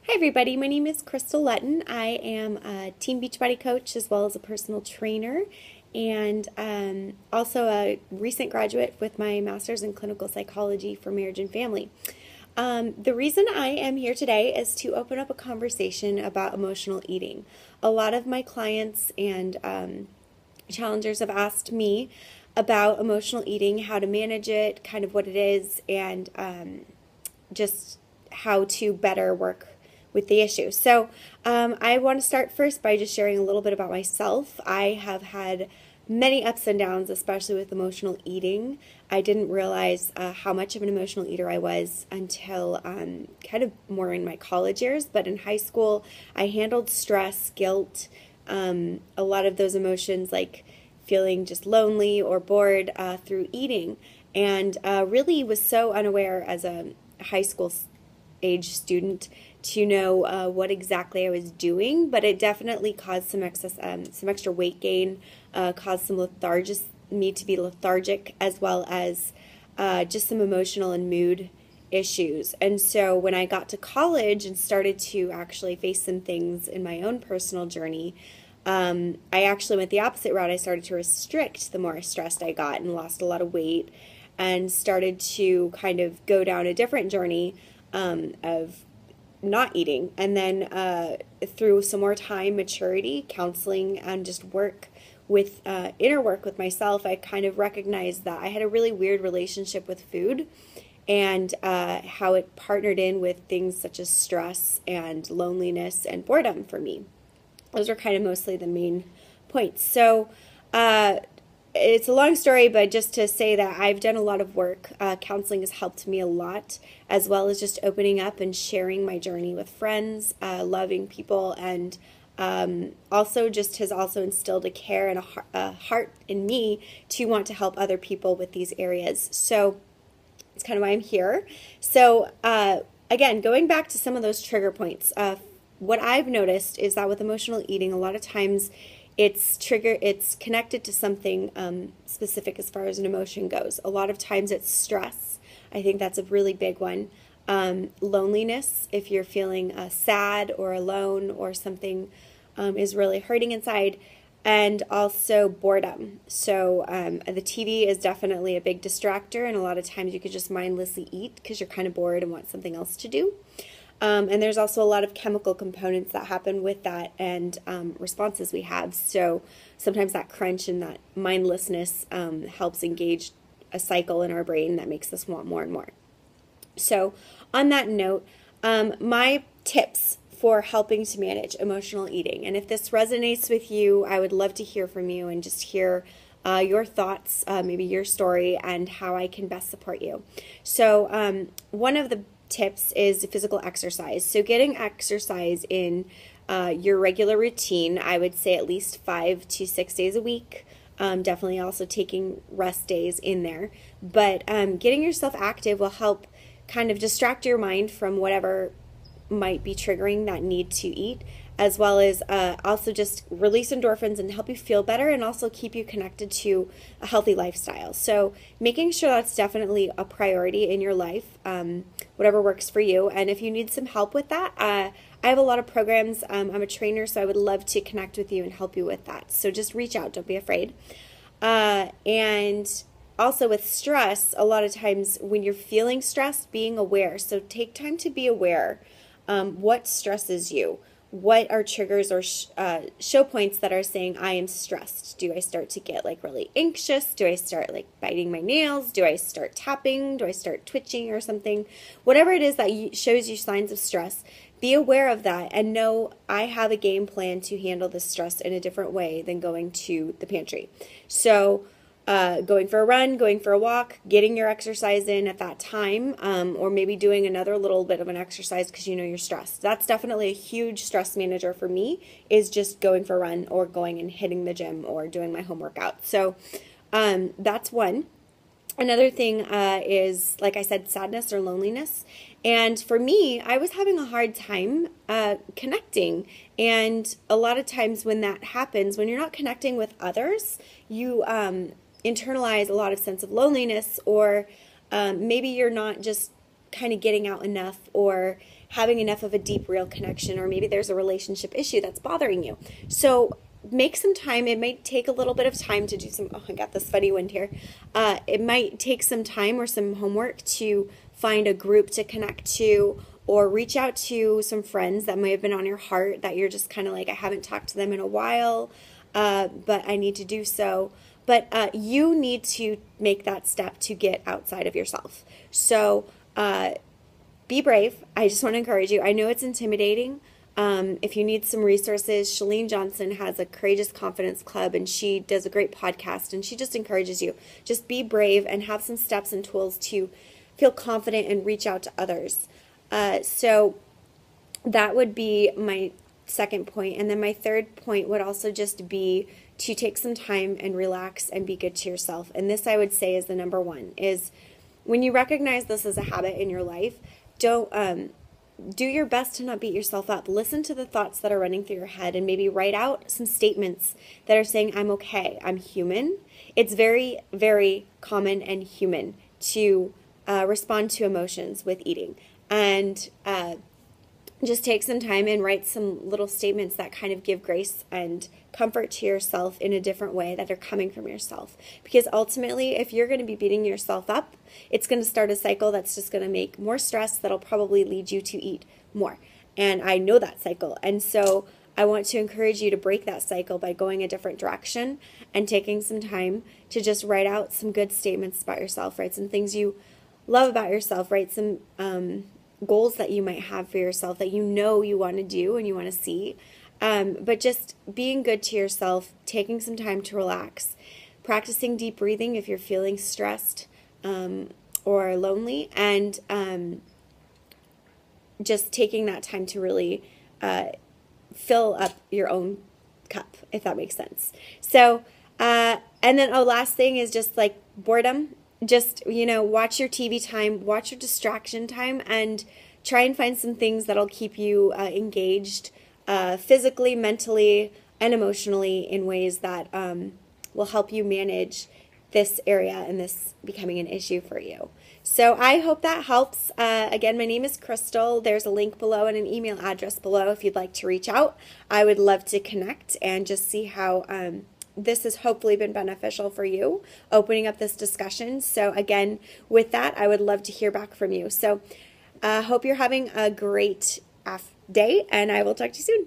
Hi everybody, my name is Crystal Lutton. I am a Team Beachbody coach as well as a personal trainer and also a recent graduate with my master's in clinical psychology for marriage and family. The reason I am here today is to open up a conversation about emotional eating. A lot of my clients and challengers have asked me about emotional eating, how to manage it, kind of what it is, and just how to better work with the issue. So I want to start first by just sharing a little bit about myself. I have had many ups and downs, especially with emotional eating. I didn't realize how much of an emotional eater I was until kind of more in my college years. But in high school, I handled stress, guilt, a lot of those emotions like feeling just lonely or bored through eating, and really was so unaware as a high school age student to know what exactly I was doing, but it definitely caused some extra weight gain, caused me to be lethargic, as well as just some emotional and mood issues. And so when I got to college and started to actually face some things in my own personal journey, I actually went the opposite route. I started to restrict the more stressed I got and lost a lot of weight, and started to kind of go down a different journey of not eating. And then through some more time, maturity, counseling, and just work with inner work with myself, I kind of recognized that I had a really weird relationship with food, and how it partnered in with things such as stress and loneliness and boredom for me. Those are kind of mostly the main points. So it's a long story, but just to say that I've done a lot of work. Counseling has helped me a lot, as well as just opening up and sharing my journey with friends, loving people, and also just has also instilled a care and a heart in me to want to help other people with these areas. So it's kind of why I'm here. So again, going back to some of those trigger points, what I've noticed is that with emotional eating, a lot of times it's connected to something specific as far as an emotion goes. A lot of times it's stress. I think that's a really big one. Loneliness, if you're feeling sad or alone or something is really hurting inside. And also boredom. So the TV is definitely a big distractor, and a lot of times you could just mindlessly eat because you're kind of bored and want something else to do. And there's also a lot of chemical components that happen with that, and responses we have. So sometimes that crunch and that mindlessness helps engage a cycle in our brain that makes us want more and more. So on that note, my tips for helping to manage emotional eating. And if this resonates with you, I would love to hear from you and just hear your thoughts, maybe your story, and how I can best support you. So one of the tips is physical exercise. So getting exercise in your regular routine, I would say at least 5 to 6 days a week. Definitely also taking rest days in there. But getting yourself active will help kind of distract your mind from whatever might be triggering that need to eat, as well as also just release endorphins and help you feel better, and also keep you connected to a healthy lifestyle. So making sure that's definitely a priority in your life, whatever works for you. And if you need some help with that, I have a lot of programs. I'm a trainer, so I would love to connect with you and help you with that. So just reach out. Don't be afraid. And also with stress, a lot of times when you're feeling stressed, being aware. So take time to be aware. What stresses you? What are triggers or show points that are saying I am stressed? Do I start to get like really anxious? Do I start like biting my nails? Do I start tapping? Do I start twitching or something? Whatever it is that shows you signs of stress, be aware of that and know I have a game plan to handle this stress in a different way than going to the pantry. So going for a run, going for a walk, getting your exercise in at that time, or maybe doing another little bit of an exercise because you know you're stressed. That's definitely a huge stress manager for me, is just going for a run or going and hitting the gym or doing my home workout. So that's one. Another thing is, like I said, sadness or loneliness. And for me, I was having a hard time connecting. And a lot of times when that happens, when you're not connecting with others, you internalize a lot of sense of loneliness, or maybe you're not just kind of getting out enough, or having enough of a deep, real connection, or maybe there's a relationship issue that's bothering you. So make some time. It might take a little bit of time to do some, oh, I got this funny wind here. It might take some time or some homework to find a group to connect to, or reach out to some friends that may have been on your heart that you're just kind of like, I haven't talked to them in a while, but I need to do so. But you need to make that step to get outside of yourself. So be brave. I just want to encourage you. I know it's intimidating. If you need some resources, Chalene Johnson has a Courageous Confidence Club, and she does a great podcast, and she just encourages you. Just be brave and have some steps and tools to feel confident and reach out to others. So that would be my second point. And then my third point would also just be to take some time and relax and be good to yourself. And this, I would say, is the number one, is when you recognize this as a habit in your life, don't do your best to not beat yourself up. Listen to the thoughts that are running through your head and maybe write out some statements that are saying, I'm okay, I'm human. It's very, very common and human to respond to emotions with eating. And just take some time and write some little statements that kind of give grace and comfort to yourself in a different way that are coming from yourself. Because ultimately, if you're going to be beating yourself up, it's going to start a cycle that's just going to make more stress that'll probably lead you to eat more. And I know that cycle. And so I want to encourage you to break that cycle by going a different direction and taking some time to just write out some good statements about yourself, write some things you love about yourself, write some goals that you might have for yourself that you know you want to do and you want to see. But just being good to yourself, taking some time to relax, practicing deep breathing if you're feeling stressed or lonely, and just taking that time to really fill up your own cup, if that makes sense. So, and then, last thing is just like boredom. Just, watch your TV time, watch your distraction time, and try and find some things that'll keep you engaged physically, mentally, and emotionally in ways that will help you manage this area and this becoming an issue for you. So I hope that helps. Again, my name is Crystal. There's a link below and an email address below if you'd like to reach out. I would love to connect and just see how this has hopefully been beneficial for you, opening up this discussion. So again, with that, I would love to hear back from you. So hope you're having a great day, and I will talk to you soon.